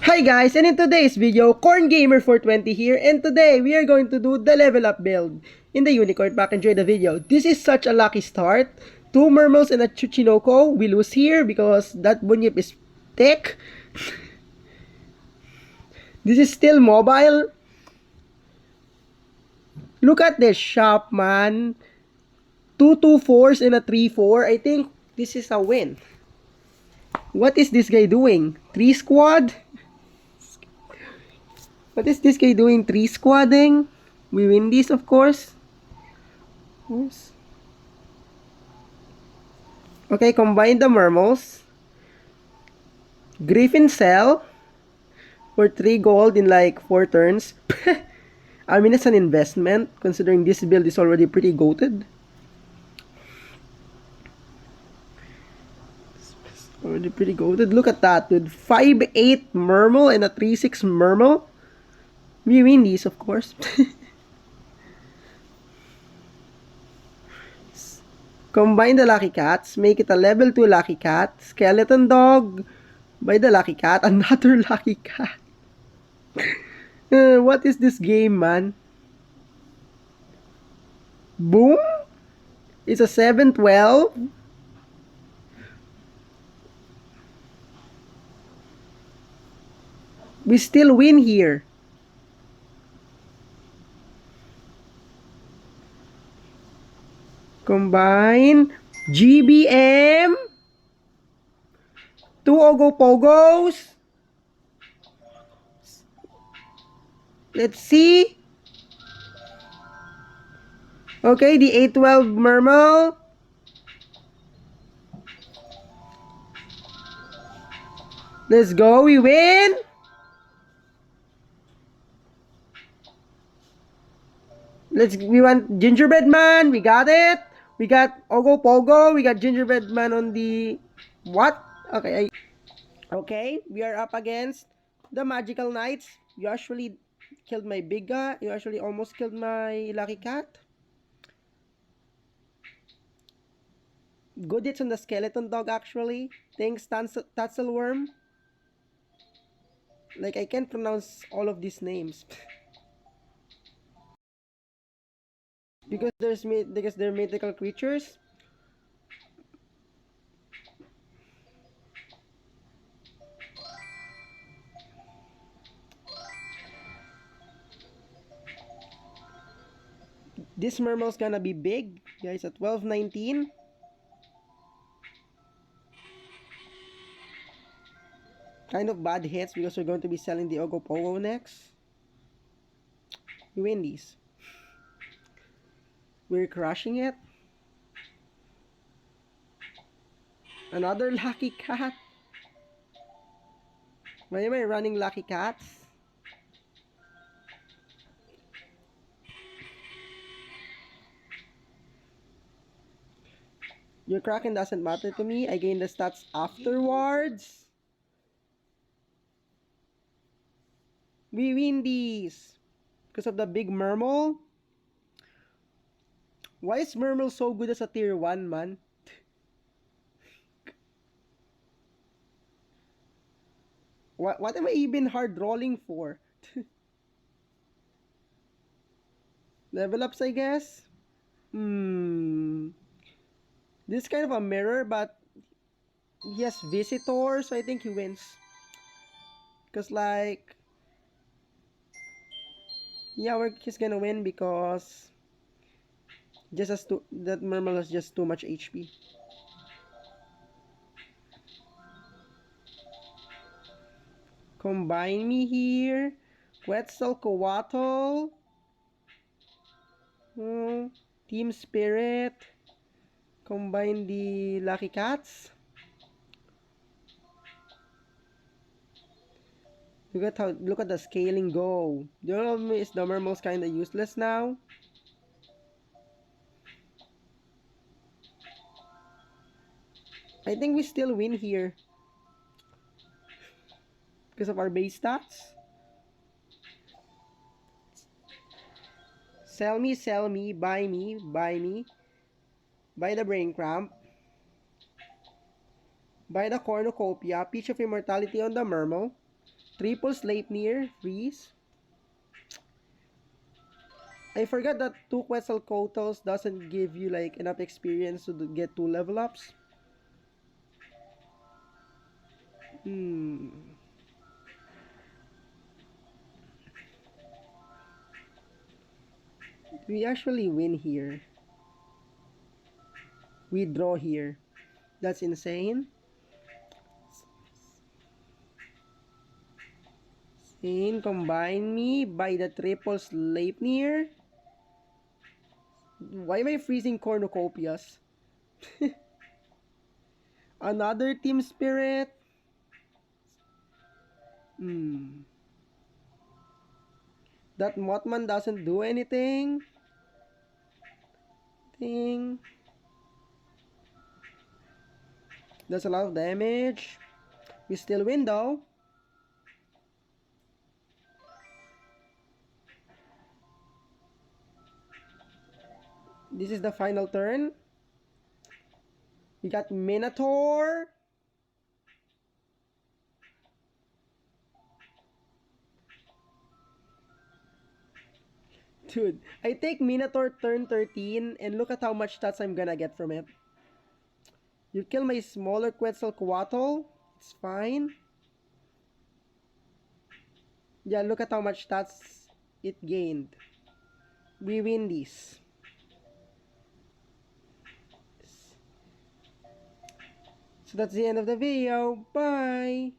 Hi guys, and in today's video, Corn Gamer 420 here, and today we are going to do the level up build in the Unicorn Pack. Enjoy the video. This is such a lucky start. 2 Mermals and a Chuchinoko. We lose here because that Bunyip is thick. This is still mobile. Look at this shop, man. 2 2 4s and a 3 4. I think this is a win. What is this guy doing? 3 squad? What is this guy doing? 3 squadding? We win this, of course. Yes. Okay, combine the Mermals. Griffin Cell for 3 gold in like 4 turns. I mean, it's an investment considering this build is already pretty goated. Already pretty goated. Look at that, dude. 5-8 Mermal and a 3-6 Mermal. We win these, of course. Combine the Lucky Cats. Make it a level 2 Lucky Cat. Skeleton Dog. By the Lucky Cat. Another Lucky Cat. What is this game, man? Boom? It's a 7-12. We still win here. Combine. GBM. 2 Ogopogos. Let's see. Okay, the 8-12 Mermal. Let's go, we win. We want Gingerbread Man, we got it. We got Ogopogo, we got Gingerbread Man on the what? Okay, we are up against the Magical Knights. You actually killed my big guy. You actually almost killed my Lucky Cat. Good hits on the Skeleton Dog actually. Thanks Tatzelworm. Like I can't pronounce all of these names. because they're mythical creatures. This Mermal's gonna be big, guys, at 12-19. Kind of bad hits because we're going to be selling the Ogopogo next. We win these. We're crushing it. Another Lucky Cat. Why am I running Lucky Cats? Your Kraken doesn't matter to me. I gain the stats afterwards. We win these. Because of the big Mermal. Why is Mermal so good as a tier 1, man? What am I even hard rolling for? Level ups, I guess? This is kind of a mirror, but he has Visitor, so I think he wins. Because, like, yeah, he's gonna win because just as that Mermal has just too much HP. Combine me here. Quetzalcoatl. Team Spirit. Combine the Lucky Cats. Look at the scaling go. The only is the Mermal's kinda useless now. I think we still win here. Because of our base stats. Sell me, buy me. Buy the Brain Cramp. Buy the Cornucopia, Peach of Immortality on the Mermal. Triple Sleipnir, freeze. I forgot that 2 Quetzalcoatl's doesn't give you like enough experience to get 2 level ups. We actually win here. We draw here. That's insane. Combine me by the triple Sleipnir. Why am I freezing Cornucopias? Another Team Spirit. That Mothman doesn't do anything. That's a lot of damage. We still win though. This is the final turn. We got Minotaur. Dude, I take Minotaur turn 13 and look at how much stats I'm gonna get from it. You kill my smaller Quetzalcoatl. It's fine. Yeah, look at how much stats it gained. We win this. So that's the end of the video. Bye!